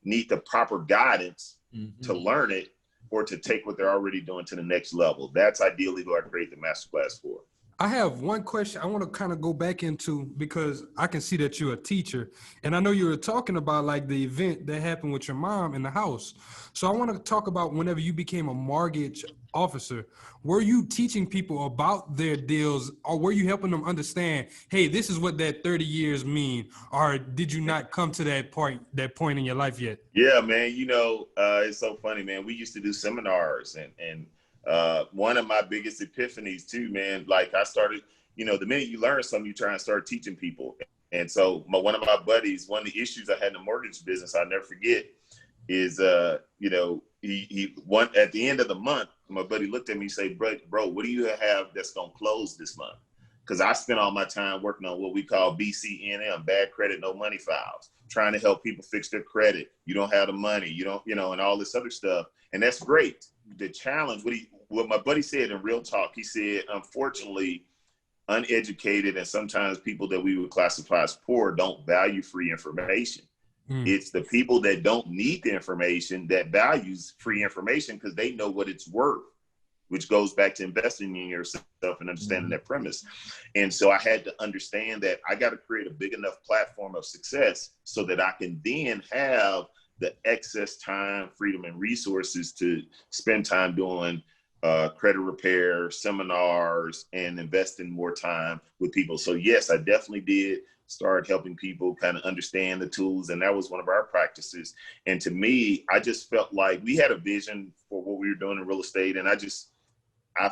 need the proper guidance to learn it or to take what they're already doing to the next level. That's ideally who I create the masterclass for. I have one question I want to kind of go back into, because I can see that you're a teacher, and I know you were talking about like the event that happened with your mom in the house. So I want to talk about whenever you became a mortgage officer, were you teaching people about their deals, or were you helping them understand, hey, this is what that 30 years mean, or did you not come to that point in your life yet? Yeah, man. It's so funny, man. We used to do seminars, and one of my biggest epiphanies too, man. Like I started, the minute you learn something, you try and start teaching people. And so one of my buddies, one of the issues I had in the mortgage business, I'll never forget, is he at the end of the month, my buddy looked at me and said, bro, what do you have that's gonna close this month? Because I spent all my time working on what we call BCNM, bad credit, no money files, trying to help people fix their credit. You don't have the money, you don't, and all this other stuff. And that's great. The challenge, what my buddy said in real talk, he said, unfortunately, uneducated and sometimes people that we would classify as poor don't value free information. It's the people that don't need the information that values free information because they know what it's worth, which goes back to investing in yourself and understanding that premise. And so I had to understand that I got to create a big enough platform of success so that I can then have the excess time, freedom, and resources to spend time doing credit repair, seminars, and investing more time with people. So yes, I definitely did start helping people kind of understand the tools. And that was one of our practices. And to me, I just felt like we had a vision for what we were doing in real estate. And I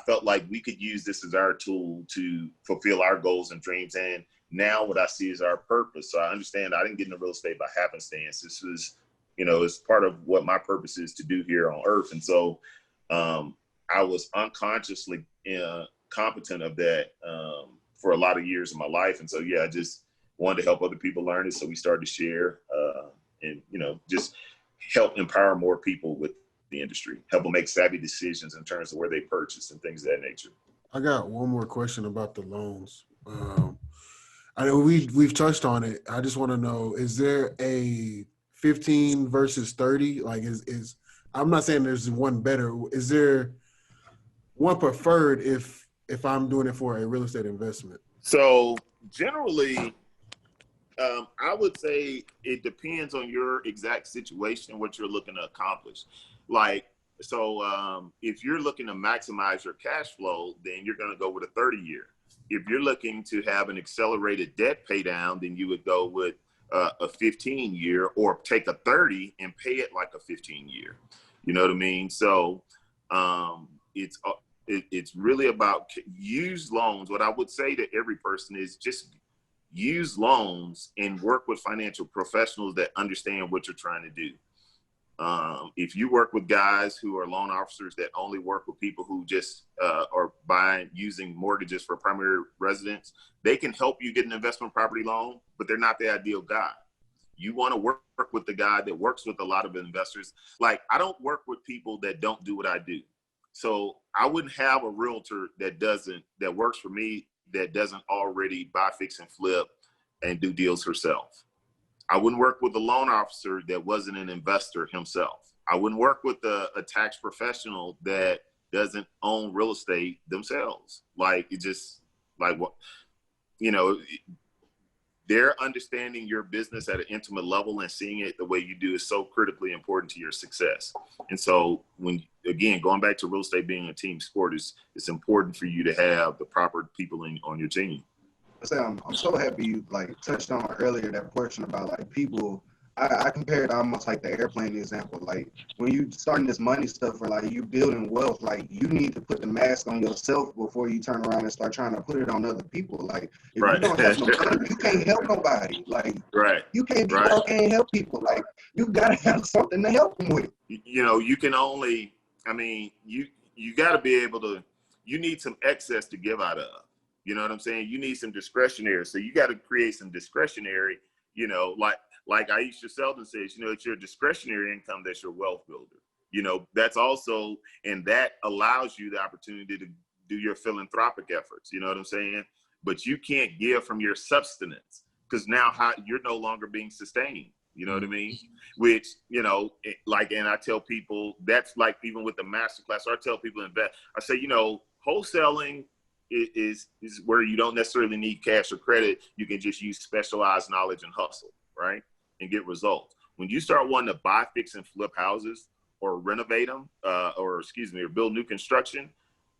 felt like we could use this as our tool to fulfill our goals and dreams. And now what I see is our purpose. So I understand I didn't get into real estate by happenstance. This was, it's part of what my purpose is to do here on earth. And so I was unconsciously competent of that for a lot of years of my life. And so, yeah, I just wanted to help other people learn it. So we started to share and, just help empower more people with the industry, help them make savvy decisions in terms of where they purchase and things of that nature. I got one more question about the loans. I know we've touched on it. I just want to know, is there a 15 versus 30? Like is I'm not saying there's one better. Is there one preferred if I'm doing it for a real estate investment? So generally, I would say it depends on your exact situation, what you're looking to accomplish. If you're looking to maximize your cash flow, then you're going to go with a 30-year. If you're looking to have an accelerated debt pay down, then you would go with a 15-year or take a 30 and pay it like a 15-year. You know what I mean? So it's really about use loans. What I would say to every person is just use loans and work with financial professionals that understand what you're trying to do. If you work with guys who are loan officers that only work with people who just are using mortgages for primary residence, they can help you get an investment property loan, but they're not the ideal guy. You want to work with the guy that works with a lot of investors. Like, I don't work with people that don't do what I do. So I wouldn't have a realtor that works for me that doesn't already buy, fix, and flip and do deals herself. I wouldn't work with a loan officer that wasn't an investor himself. I wouldn't work with a tax professional that doesn't own real estate themselves. They're understanding your business at an intimate level and seeing it the way you do is so critically important to your success. And so going back to real estate being a team sport, it's important for you to have the proper people on your team. I'm so happy you touched on earlier that portion about people. I compared almost like the airplane example. Like when you starting this money stuff or you building wealth, you need to put the mask on yourself before you turn around and start trying to put it on other people. If right. You don't have no money, you can't help nobody. Right. You can't be working and help people. You gotta have something to help them with. You can only. You got to be able to. You need some excess to give out of. You know what I'm saying? You need some discretionary. So you got to create some discretionary, like Aisha Selden says, it's your discretionary income that's your wealth builder. That's also, and that allows you the opportunity to do your philanthropic efforts. You know what I'm saying? But you can't give from your substance because now you're no longer being sustained. You know what I mean? Which, and I tell people that's even with the masterclass, I tell people invest. I say, wholesaling is where you don't necessarily need cash or credit. You can just use specialized knowledge and hustle, right? And get results. When you start wanting to buy, fix, and flip houses or renovate them, or build new construction,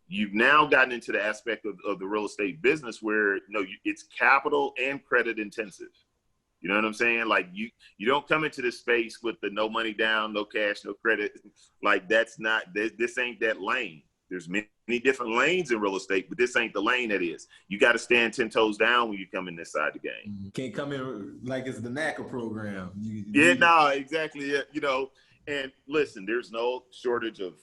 you've now gotten into the aspect of the real estate business where it's capital and credit intensive. You know what I'm saying? Like you don't come into this space with the no money down, no cash, no credit. Like that's not, this ain't that lane. There's many different lanes in real estate, but this ain't the lane that is. You got to stand 10 toes down when you come in this side of the game. You can't come in like it's the NACA program. Exactly. And listen, there's no shortage of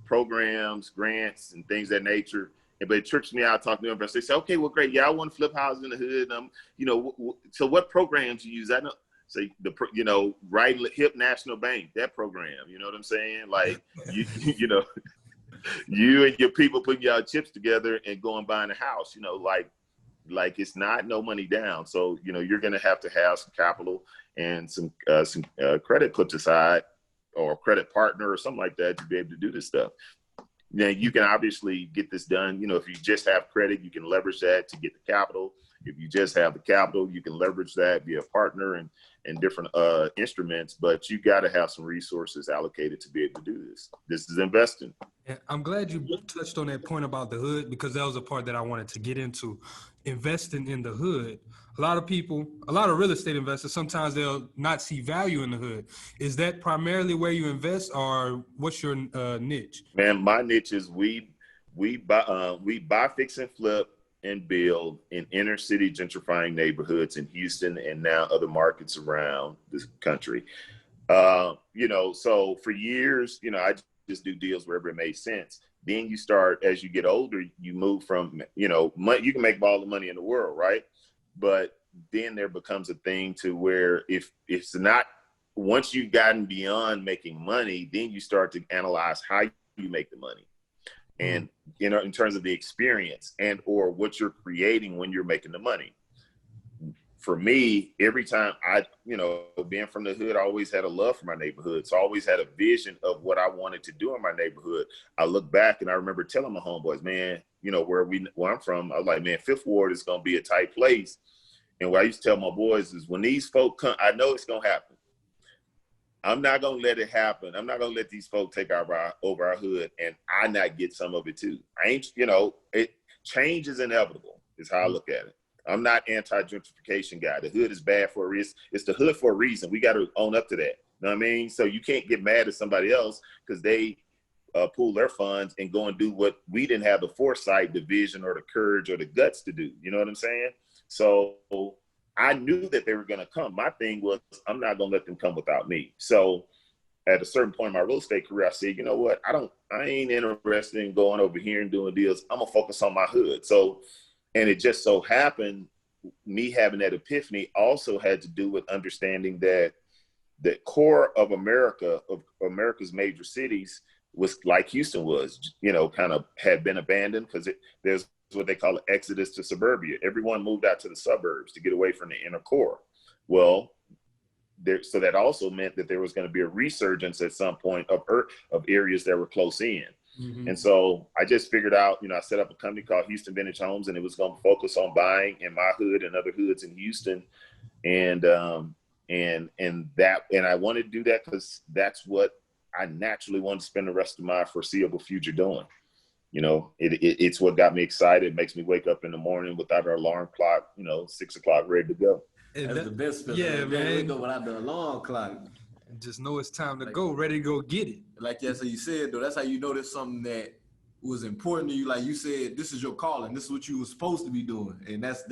programs, grants, and things of that nature. But it trips me out talking to them. They say, okay, well, great. Yeah, I want to flip houses in the hood. So what programs you use? I know. Say Right Hip National Bank, that program. You know what I'm saying? Like you and your people putting y'all chips together and going buying a house. Like it's not no money down. So you're gonna have some capital and some credit put aside, or a credit partner or something like that to be able to do this stuff. Now you can obviously get this done. If you just have credit, you can leverage that to get the capital. If you just have the capital, you can leverage that, be a partner and different instruments, but you got to have some resources allocated to be able to do this. This is investing. Yeah, I'm glad you touched on that point about the hood, because that was a part that I wanted to get into. Investing in the hood. A lot of real estate investors, sometimes they'll not see value in the hood. Is that primarily where you invest, or what's your niche? Man, my niche is we buy, fix, and flip and build in inner city gentrifying neighborhoods in Houston and now other markets around this country. So for years, I just do deals wherever it made sense. Then you start, as you get older, you move from, money, you can make all the money in the world, right? But then there becomes a thing to where if it's not, once you've gotten beyond making money, then you start to analyze how you make the money. And, in terms of the experience and or what you're creating when you're making the money. For me, every time being from the hood, I always had a love for my neighborhood. So I always had a vision of what I wanted to do in my neighborhood. I look back and I remember telling my homeboys, man, where I'm from, I was like, man, Fifth Ward is going to be a tight place. And what I used to tell my boys is when these folk come, I know it's going to happen. I'm not going to let it happen. I'm not going to let these folks take over our hood and I not get some of it too. Change is inevitable is how I look at it. I'm not anti-gentrification guy. The hood is bad for a reason. It's the hood for a reason. We got to own up to that. You know what I mean? So you can't get mad at somebody else because they pool their funds and go and do what we didn't have the foresight, the vision, or the courage or the guts to do. You know what I'm saying? So I knew that they were going to come. My thing was, I'm not going to let them come without me. So at a certain point in my real estate career, I said, you know what? I ain't interested in going over here and doing deals. I'm going to focus on my hood. So, and it just so happened, me having that epiphany also had to do with understanding that the core of America, of America's major cities, was like Houston was, kind of had been abandoned because there's what they call an exodus to suburbia. Everyone moved out to the suburbs to get away from the inner core. Well, so that also meant that there was going to be a resurgence at some point of areas that were close in. Mm-hmm. And so I just figured out, I set up a company called Houston Vintage Homes, and it was going to focus on buying in my hood and other hoods in Houston. And I wanted to do that because that's what I naturally want to spend the rest of my foreseeable future doing. It's what got me excited. It makes me wake up in the morning without an alarm clock, 6 o'clock, ready to go. That's the best feeling. Yeah, man. Wake up without the alarm clock. Just know it's time to go, ready to go get it. Like that's how you said, though. That's how you know there's something that was important to you. Like you said, this is your calling. This is what you were supposed to be doing. And that's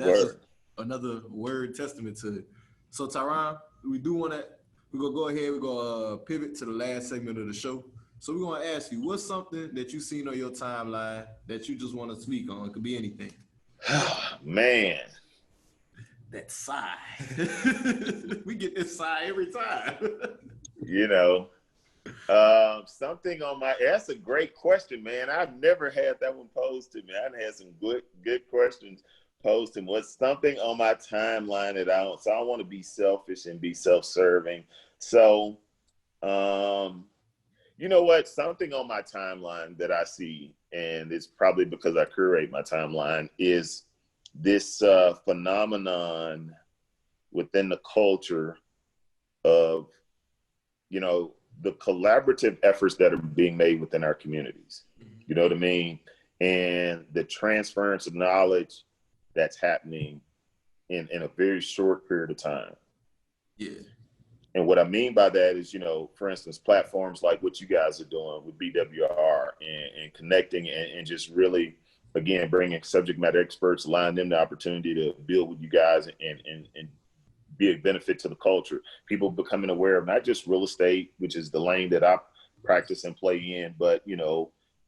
another word testament to it. So, Tyron, we're going to go ahead. We're going to pivot to the last segment of the show. So we're going to ask you, what's something that you've seen on your timeline that you just want to speak on? It could be anything. Man. That sigh. We get this sigh every time. Something on that's a great question, man. I've never had that one posed to me. I've had some good questions posed to me. What's something on my timeline that I don't want to be selfish and be self-serving. So, You know what? Something on my timeline that I see, and it's probably because I curate my timeline, is this phenomenon within the culture of, the collaborative efforts that are being made within our communities. You know what I mean? And the transference of knowledge that's happening in a very short period of time. Yeah. And what I mean by that is, for instance, platforms like what you guys are doing with BWR and connecting and just really, again, bringing subject matter experts, allowing them the opportunity to build with you guys and be a benefit to the culture. People becoming aware of not just real estate, which is the lane that I practice and play in, but,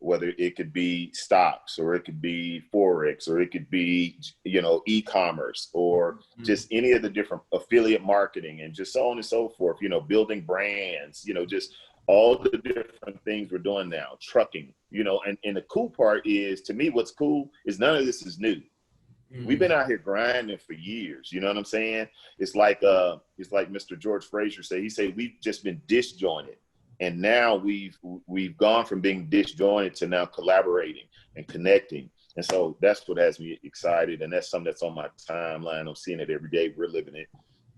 whether it could be stocks or it could be Forex or it could be, e-commerce or just any of the different affiliate marketing and just so on and so forth, building brands, just all the different things we're doing now, trucking, and the cool part is, to me, what's cool is none of this is new. We've been out here grinding for years. You know what I'm saying? It's like Mr. George Frazier said. He said we've just been disjointed, and now we've gone from being disjointed to now collaborating and connecting. And so that's what has me excited, and that's something that's on my timeline. I'm seeing it every day. We're living it,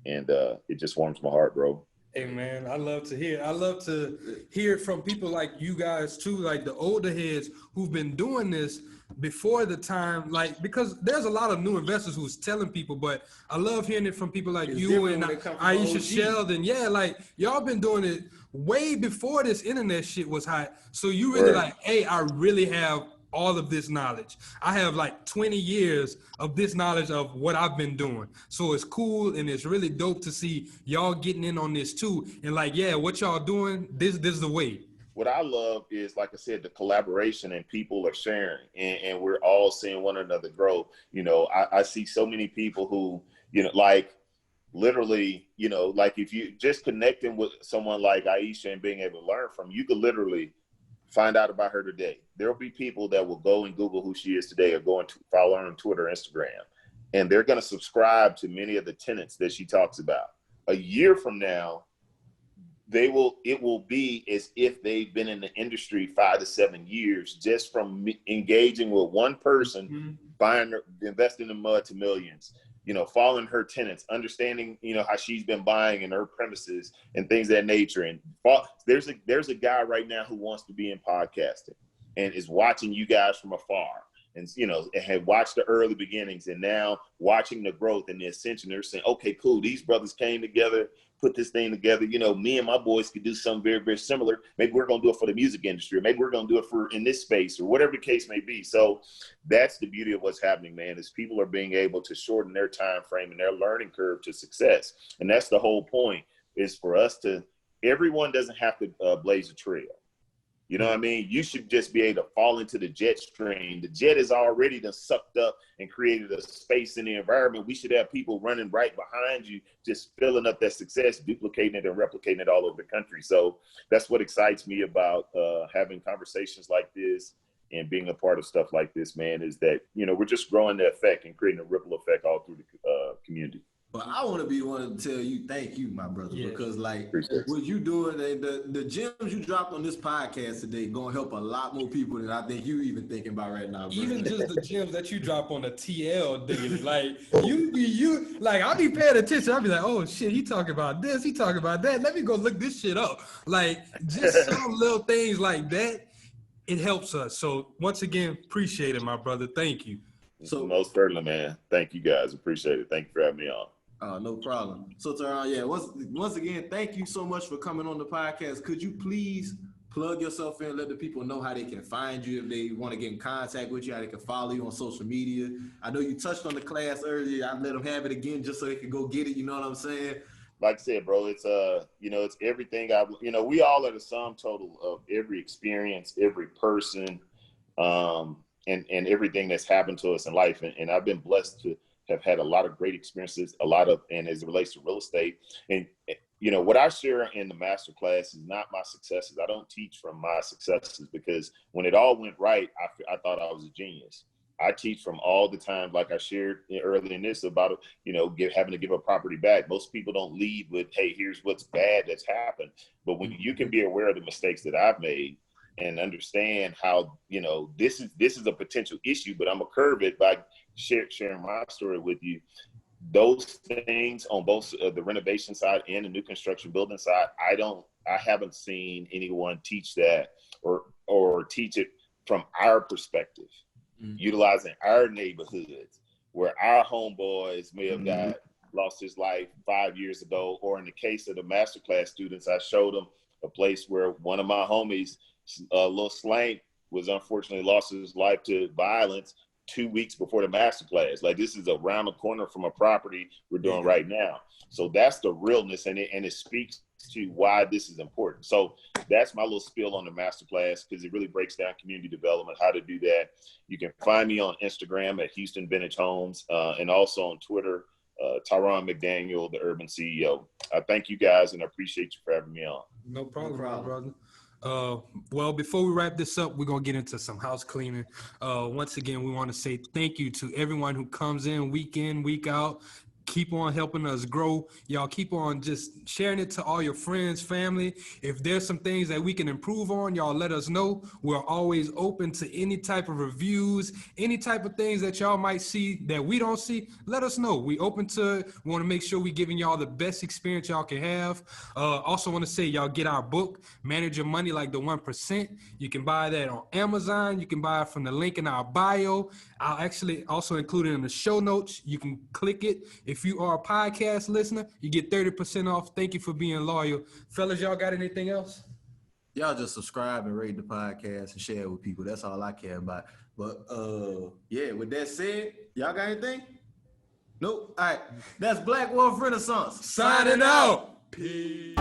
and it just warms my heart, bro. Hey man, I love to hear from people like you guys too, like the older heads who've been doing this before the time, like, because there's a lot of new investors who's telling people, but I love hearing it from people like you and Aisha Sheldon. Yeah, like y'all been doing it way before this internet shit was hot. So you really like, hey, I really have all of this knowledge. I have like 20 years of this knowledge of what I've been doing. So it's cool and it's really dope to see y'all getting in on this too. And like, yeah, what y'all doing, this is the way. What I love is, like I said, the collaboration and people are sharing and we're all seeing one another grow. I see so many people who, like literally, like if you just connecting with someone like Aisha and being able to learn from, you could literally find out about her today. There'll be people that will go and Google who she is today or go and follow her on Twitter, Instagram, and they're going to subscribe to many of the tenets that she talks about. A year from now, it will be as if they've been in the industry 5 to 7 years just from engaging with one person, investing in mud to millions, following her tenets, understanding, how she's been buying in her premises and things of that nature. And there's a guy right now who wants to be in podcasting and is watching you guys from afar and, had watched the early beginnings and now watching the growth and the ascension. They're saying, okay, cool. These brothers came together, put this thing together. Me and my boys could do something very, very similar. Maybe we're going to do it for the music industry, or maybe we're going to do it for in this space or whatever the case may be. So that's the beauty of what's happening, man, is people are being able to shorten their time frame and their learning curve to success. And that's the whole point, is for us everyone doesn't have to blaze a trail. You know what I mean? You should just be able to fall into the jet stream. The jet is already done sucked up and created a space in the environment. We should have people running right behind you, just filling up that success, duplicating it and replicating it all over the country. So that's what excites me about having conversations like this and being a part of stuff like this, man, is that, we're just growing the effect and creating a ripple effect all through the community. Well, I want to be one to tell you thank you, my brother, because like what you doing, the gems you dropped on this podcast today gonna help a lot more people than I think you even thinking about right now, bro. Even just the gems that you drop on the TL daily, like you like I'll be paying attention. I'll be like, oh shit, he talking about this, he talking about that. Let me go look this shit up. Like just some little things like that, it helps us. So once again, appreciate it, my brother. Thank you. So most certainly, man. Thank you guys. Appreciate it. Thank you for having me on. No problem. So, Tyron, once again, thank you so much for coming on the podcast. Could you please plug yourself in, let the people know how they can find you if they want to get in contact with you, how they can follow you on social media? I know you touched on the class earlier. I let them have it again just so they can go get it. You know what I'm saying? Like I said, bro, it's it's everything. We all are the sum total of every experience, every person, and everything that's happened to us in life. And I've been blessed to have had a lot of great experiences, and as it relates to real estate. And, what I share in the masterclass is not my successes. I don't teach from my successes because when it all went right, I thought I was a genius. I teach from all the time, like I shared earlier in this about, having to give a property back. Most people don't lead with, hey, here's what's bad that's happened. But when you can be aware of the mistakes that I've made and understand how, this is a potential issue, but I'm gonna curb it by sharing my story with you. Those things on both the renovation side and the new construction building side, I haven't seen anyone teach that or teach it from our perspective, utilizing our neighborhoods where our homeboys may have lost his life 5 years ago. Or in the case of the masterclass students, I showed them a place where one of my homies, Lil Slank, was unfortunately lost his life to violence 2 weeks before the masterclass. Like, this is around the corner from a property we're doing right now. So that's the realness, and it speaks to why this is important. So that's my little spiel on the masterclass, because it really breaks down community development, how to do that. You can find me on Instagram at Houston Vintage Homes, and also on Twitter, Tyron McDaniel, the Urban CEO. I thank you guys, and I appreciate you for having me on. No problem, brother. Well, before we wrap this up, we're going to get into some house cleaning. Once again, we want to say thank you to everyone who comes in, week out. Keep on helping us grow. Y'all keep on just sharing it to all your friends, family. If there's some things that we can improve on, y'all let us know. We're always open to any type of reviews, any type of things that y'all might see that we don't see. Let us know. We open to it. We want to make sure we're giving y'all the best experience y'all can have. Also want to say y'all get our book, Manage Your Money Like the 1%. You can buy that on Amazon. You can buy it from the link in our bio. I'll actually also include it in the show notes. You can click it. If you are a podcast listener, you get 30% off. Thank you for being loyal. Fellas, y'all got anything else? Y'all just subscribe and rate the podcast and share it with people. That's all I care about. But with that said, y'all got anything? Nope. All right. That's Black Wolf Renaissance. Signing out. Peace.